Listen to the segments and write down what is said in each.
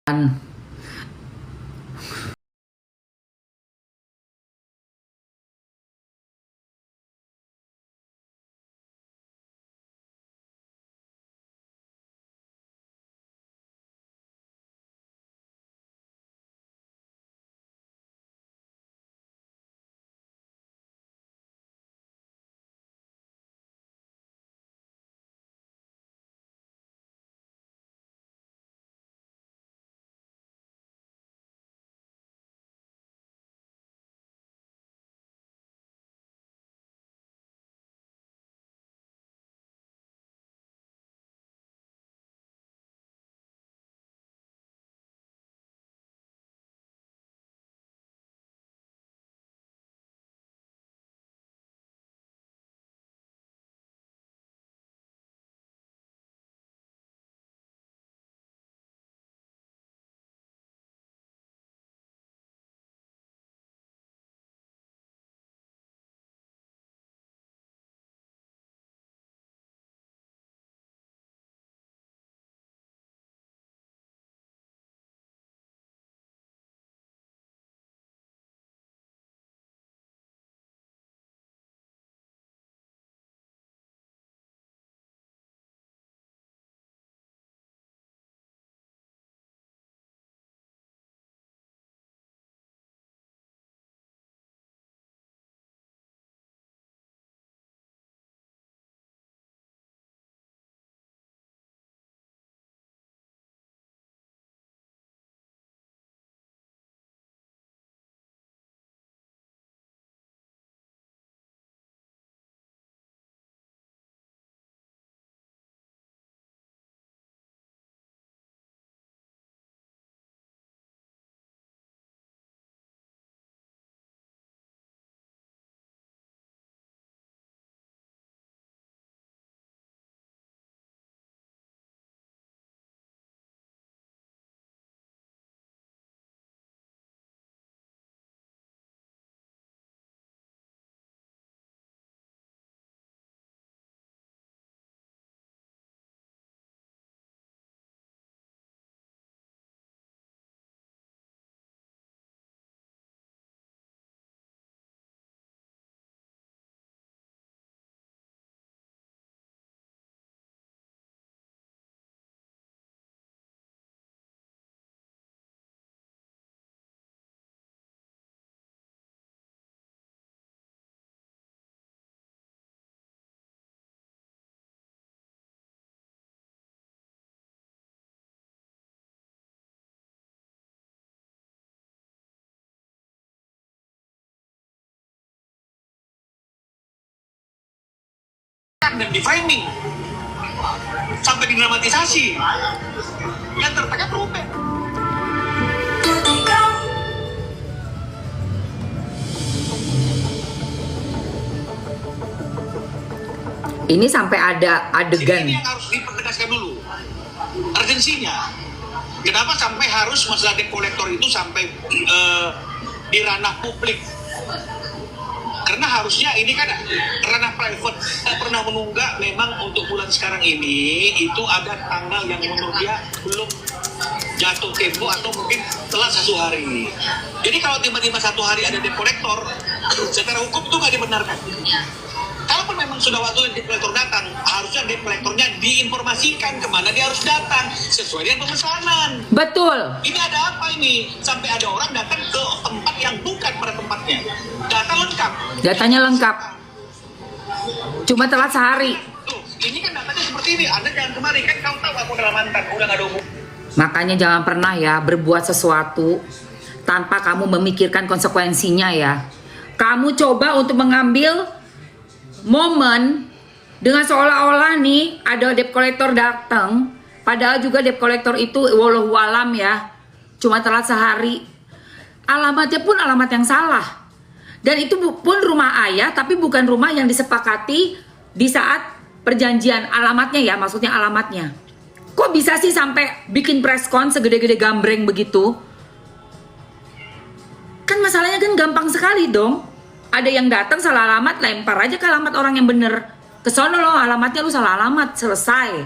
dan defining sampai didramatisasi yang tertekan Ruben. Ini sampai ada adegan. Ini yang harus dipertegaskan dulu urgensinya. Kenapa sampai harus masalah debt collector itu sampai di ranah publik? Karena harusnya ini kan ranah private. Tidak pernah menunggak. Memang untuk bulan sekarang ini itu ada tanggal yang menurut dia belum jatuh tempo atau mungkin telat 1 hari. Jadi kalau tiba-tiba 1 hari ada debt collector, secara hukum itu nggak dibenarkan. Kalaupun memang sudah waktunya debt collector datang, harusnya debt collectornya diinformasikan kemana dia harus datang sesuai dengan pemesanan. Betul. Ini ada apa ini? Sampai ada orang datang ke tempat yang bukan pada tempatnya. Data lengkap. Datanya lengkap. Cuma telat sehari. Tuh, ini kan datanya seperti ini. Anda jangan kemari, kan kau tahu aku adalah mantan, udah gak ada hubungan. Makanya jangan pernah ya berbuat sesuatu tanpa kamu memikirkan konsekuensinya ya. Kamu coba untuk mengambil momen dengan seolah-olah nih ada debt collector datang, padahal juga debt collector itu wallahu alam ya, cuma telat sehari. Alamatnya pun alamat yang salah. Dan itu pun rumah ayah, tapi bukan rumah yang disepakati di saat perjanjian. Alamatnya ya, maksudnya alamatnya. Kok bisa sih sampai bikin preskon segede-gede gambreng begitu? Kan masalahnya kan gampang sekali dong. Ada yang datang salah alamat, lempar aja ke alamat orang yang bener. Kesono loh, alamatnya lu salah alamat, selesai.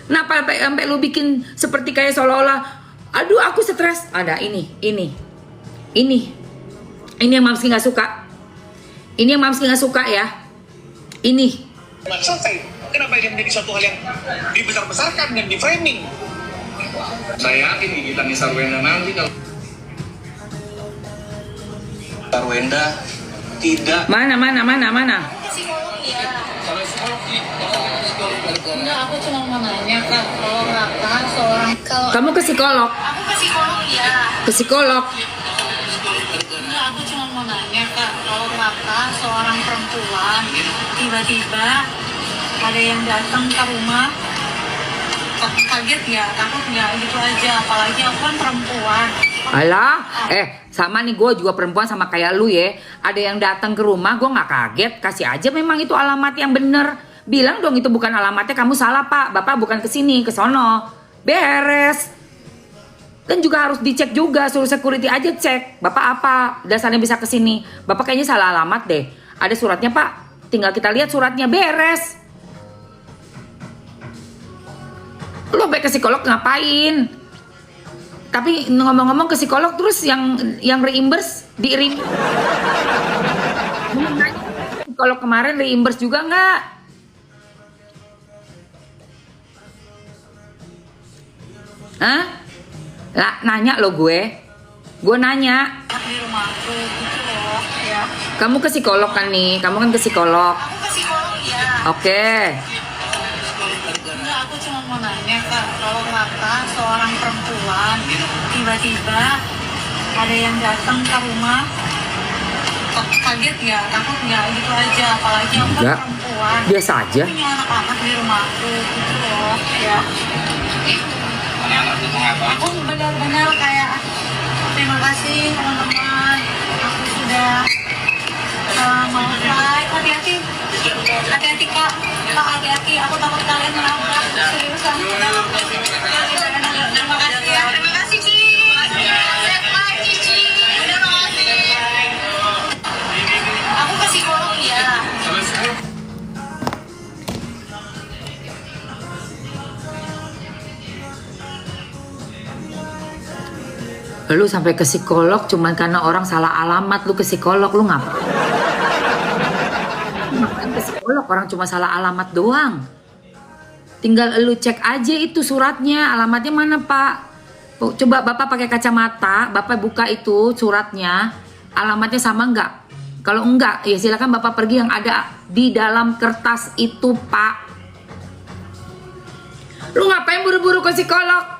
Kenapa sampai lu bikin seperti kayak seolah-olah, aduh aku stres. Ada ini yang Mamski nggak suka. Ini yang Mamski nggak suka ya. Ini. Selesai. Kenapa ini menjadi suatu hal yang dibesar-besarkan dan di framing? Saya yakin gigitannya Sarwenda nanti kalau Sarwenda tidak. Mana? Psikolog ya. Enggak, aku cuma mau nanya Kak, kalau Kakak seorang Kamu ke psikolog? aku ke psikolog ya. Ke psikolog. Enggak, aku cuma mau nanya Kak, kalau Kakak seorang perempuan tiba-tiba ada yang datang ke rumah, kaget ya, takut nggak gitu aja, apalagi aku kan perempuan. Alah, sama nih, gue juga perempuan sama kayak lu ya. Ada yang datang ke rumah, gue nggak kaget. Kasih aja memang itu alamat yang bener. Bilang dong itu bukan alamatnya, kamu salah pak. Bapak bukan ke sini, ke sono. Beres. Dan juga harus dicek juga, suruh security aja cek. Bapak apa dasarnya bisa ke sini? Bapak kayaknya salah alamat deh. Ada suratnya pak, tinggal kita lihat suratnya, beres. Lu sampai ke psikolog ngapain? Tapi ngomong-ngomong ke psikolog terus yang reimburse psikolog kemarin reimburse juga nggak? Hah? Lah nanya lo gue nanya. Di rumahku gitu loh ya. Kamu ke psikolog kan nih? Kamu kan ke psikolog. Aku ke psikolog ya. Oke. Enggak, aku cuma mau nanya Kak, kalau Kakak seorang perempuan tiba-tiba ada yang datang ke rumah, kaget ya, takut nggak gitu aja, apalagi aku kan Enggak. perempuan. Biasa aja. Aku punya anak-anak di rumahku gitu loh ya. Aku benar-benar kayak terima kasih teman-teman, aku sudah mau fly. Hati-hati Kak, hati-hati, aku takut kalian menabrak. Seriusan. Terima kasih ya. Terima kasih Ci. Terima kasih. Aku ke psikolog ya. Lu sampai ke psikolog cuman karena orang salah alamat. Lu ke psikolog, lu ngapain? Ngapain ke psikolog, orang cuma salah alamat doang. Tinggal lu cek aja itu suratnya, alamatnya mana pak. Coba bapak pakai kacamata, bapak buka itu suratnya, alamatnya sama enggak? Kalau enggak, ya silakan bapak pergi yang ada di dalam kertas itu pak. Lu ngapain buru-buru ke psikolog?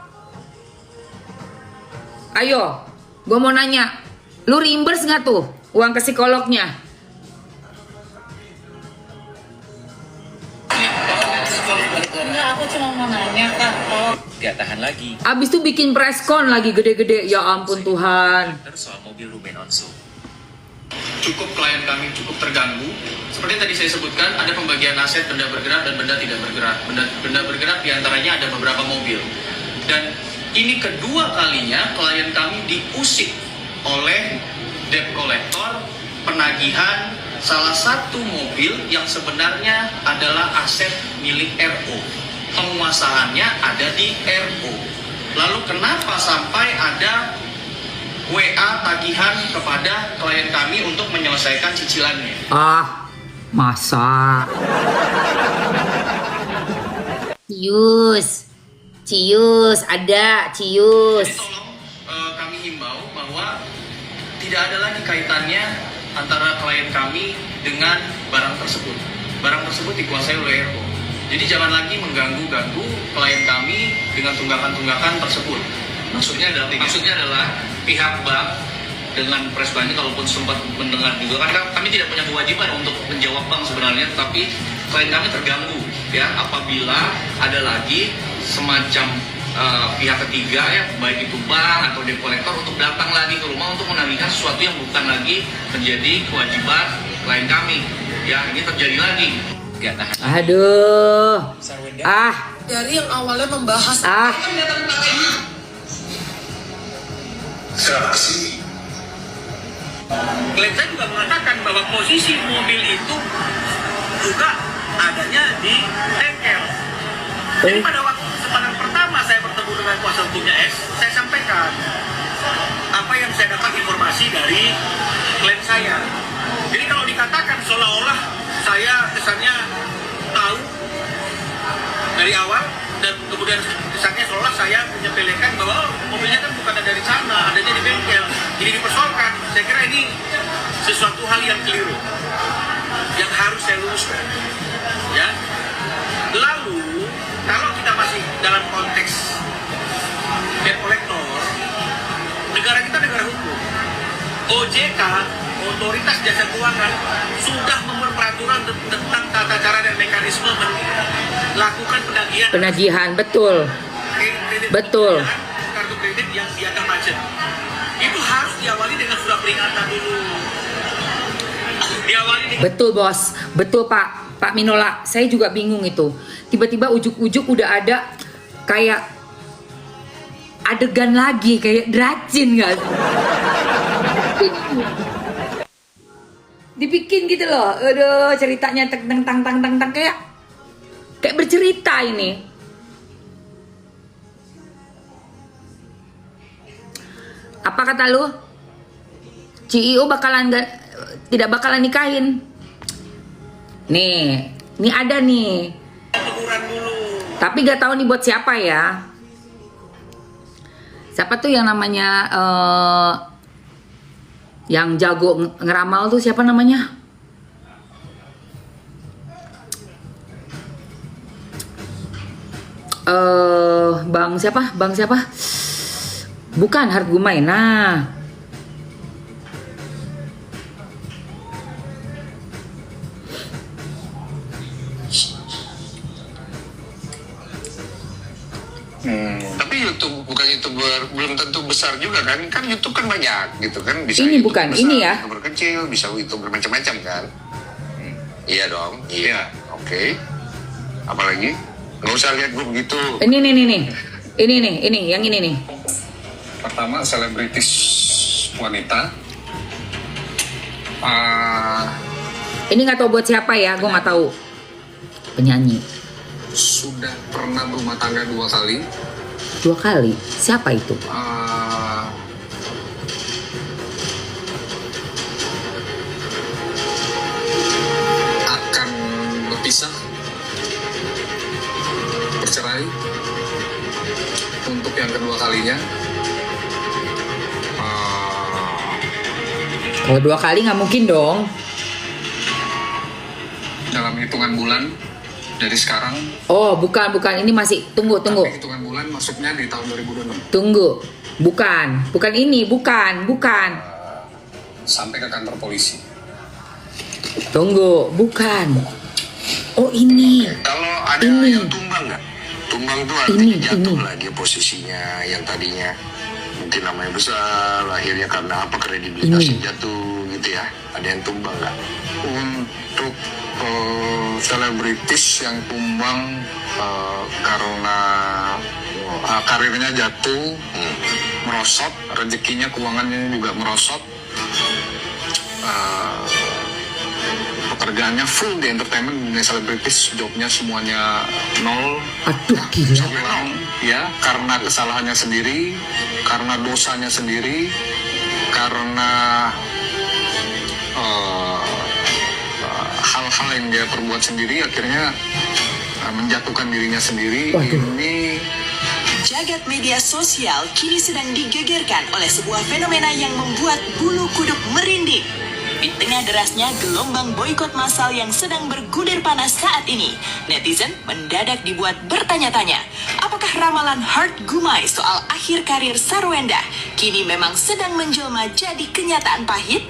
Ayo, gue mau nanya, lu reimburse nggak tuh uang ke psikolognya? Enggak, aku cuma mau nanya Kak, kalau Gak tahan lagi. Abis itu bikin preskon lagi gede-gede, ya ampun Tuhan. Soal mobil Ruben Onsu. Cukup klien kami cukup terganggu. Seperti tadi saya sebutkan, ada pembagian aset benda bergerak dan benda tidak bergerak. Benda bergerak diantaranya ada beberapa mobil. Dan ini kedua kalinya klien kami diusik oleh debt collector penagihan salah satu mobil yang sebenarnya adalah aset milik RO. Penguasaannya ada di RO. Lalu kenapa sampai ada WA tagihan kepada klien kami untuk menyelesaikan cicilannya? Ah, masa? Cius, ada Cius. Jadi tolong kami himbau bahwa tidak ada lagi kaitannya antara klien kami dengan barang tersebut. Barang tersebut dikuasai oleh RO. Jadi jangan lagi mengganggu-ganggu klien kami dengan tunggakan-tunggakan tersebut. Maksudnya adalah pihak bank dengan press bank, kalaupun sempat mendengar juga kan kami tidak punya kewajiban untuk menjawab bank sebenarnya, tapi klien kami terganggu ya apabila ada lagi semacam pihak ketiga ya, baik itu bank atau debt collector untuk datang lagi ke rumah untuk menagihkan sesuatu yang bukan lagi menjadi kewajiban klien kami. Ya, ini terjadi lagi. Gak tahan. Aduh. Dari yang awalnya membahas Saksi. Klien saya juga mengatakan bahwa posisi mobil itu juga adanya di bengkel. Jadi pada waktu kepada kuasa hukumnya S, saya sampaikan apa yang saya dapat informasi dari klien saya. Jadi kalau dikatakan seolah-olah saya kesannya tahu dari awal dan kemudian kesannya seolah saya menyepelekan bahwa mobilnya kan bukan dari sana, adanya di bengkel, jadi dipersoalkan. Saya kira ini sesuatu hal yang keliru yang harus saya luruskan. Ya. Lalu kalau kita masih dalam konteks debt collector, negara kita negara hukum. OJK, Otoritas Jasa Keuangan, sudah membuat peraturan tentang tata cara dan mekanisme melakukan Penagihan, betul. kredit Betul. kartu kredit yang dianggap macet. Itu harus diawali dengan surat peringatan dulu. Diawali dengan Betul bos, betul Pak Minola. Saya juga bingung itu. Tiba-tiba ujuk-ujuk udah ada kayak adegan lagi, kayak dracin nggak? Dibikin gitu loh. Aduh, ceritanya tang kayak bercerita ini. Apa kata lu? CEO tidak bakalan nikahin. Nih, ini ada nih. teguran dulu. Tapi gak tahu nih buat siapa ya. Siapa tuh yang namanya yang jago ngeramal tuh siapa namanya? Bang siapa? Bukan Hart Gumai. Nah, Tapi YouTube bukan YouTuber belum tentu besar juga kan? Kan YouTube kan banyak gitu kan? Bisa Ini YouTuber bukan, besar, ini ya. YouTuber kecil, bisa YouTuber macam-macam kan? Iya dong. Iya. Oke. Apalagi? Nggak usah lihat gue begitu. ini yang ini nih. Pertama selebritis wanita. Ini nggak tahu buat siapa ya, gue nggak tahu. Penyanyi. Sudah pernah berumah tangga 2 kali. 2 kali. Siapa itu? Akan berpisah, bercerai untuk yang kedua kalinya. Kalau 2 kali nggak mungkin dong. Dalam hitungan bulan dari sekarang. Oh, bukan. Ini masih tunggu. Tapi hitungan bulan masuknya di tahun 2026. Tunggu. Bukan ini, bukan. Sampai ke kantor polisi. Tunggu, bukan. Oh, ini. Kalau ada Ini. yang tumbang nggak? Tumbang tuh artinya Ini. jatuh lagi posisinya yang tadinya mungkin namanya besar, akhirnya karena apa kredibilitasnya jatuh gitu ya. Ada yang tumbang nggak? Untuk selebritis yang tumbang karena karirnya jatuh, merosot, rezekinya, keuangannya juga merosot, pekerjaannya full di entertainment, dunia selebritis, jobnya semuanya nol. Aduh, gila. Saya bilang, ya karena kesalahannya sendiri, karena dosanya sendiri, karena hal-hal yang dia perbuat sendiri, akhirnya menjatuhkan dirinya sendiri. Waduh. Ini Jagat media sosial kini sedang digegerkan oleh sebuah fenomena yang membuat bulu kuduk merinding. Di tengah derasnya gelombang boikot massal yang sedang bergulir panas saat ini, netizen mendadak dibuat bertanya-tanya, apakah ramalan Hart Gumai soal akhir karir Sarwenda kini memang sedang menjelma jadi kenyataan pahit?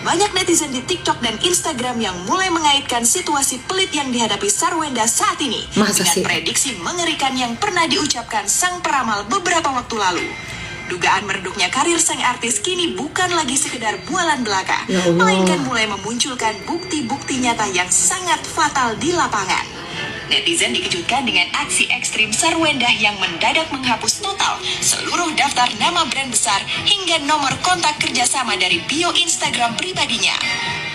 Banyak netizen di TikTok dan Instagram yang mulai mengaitkan situasi pelit yang dihadapi Sarwenda saat ini Masa dengan sih? prediksi mengerikan yang pernah diucapkan sang peramal beberapa waktu lalu. Dugaan meredupnya karir sang artis kini bukan lagi sekedar bualan belaka, Ya Allah. melainkan mulai memunculkan bukti-bukti nyata yang sangat fatal di lapangan. Netizen dikejutkan dengan aksi ekstrim Sarwenda yang mendadak menghapus total seluruh daftar nama brand besar hingga nomor kontak kerjasama dari bio Instagram pribadinya.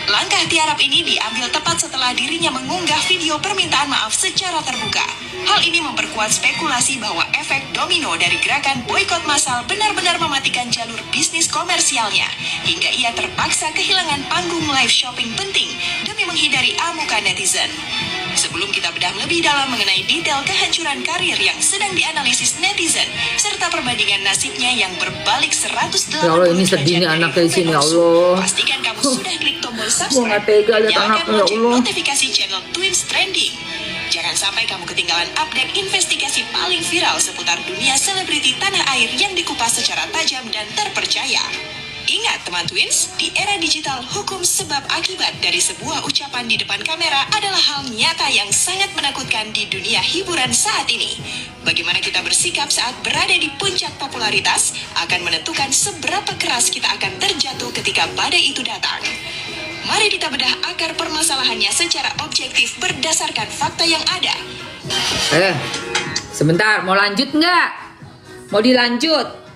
Langkah tiarap ini diambil tepat setelah dirinya mengunggah video permintaan maaf secara terbuka. Hal ini memperkuat spekulasi bahwa efek domino dari gerakan boikot massal benar-benar mematikan jalur bisnis komersialnya, hingga ia terpaksa kehilangan panggung live shopping penting demi menghindari amukan netizen. Sebelum kita bedah lebih dalam mengenai detail kehancuran karir yang sedang dianalisis netizen, serta perbandingan nasibnya yang berbalik 180 Ya Allah, ini sedih nih anaknya di sini, ya Allah. Pastikan kamu sudah klik tombol Gua subscribe nggak tega lihat dan anaknya, ya lonceng Allah. notifikasi channel Twins Trending. Jangan sampai kamu ketinggalan update investigasi paling viral seputar dunia selebriti tanah air yang dikupas secara tajam dan terpercaya. Ingat teman Twins, di era digital hukum sebab akibat dari sebuah ucapan di depan kamera adalah hal nyata yang sangat menakutkan di dunia hiburan saat ini. Bagaimana kita bersikap saat berada di puncak popularitas akan menentukan seberapa keras kita akan terjatuh ketika badai itu datang. Mari kita bedah akar permasalahannya secara objektif berdasarkan fakta yang ada. Sebentar, mau lanjut nggak? Mau dilanjut?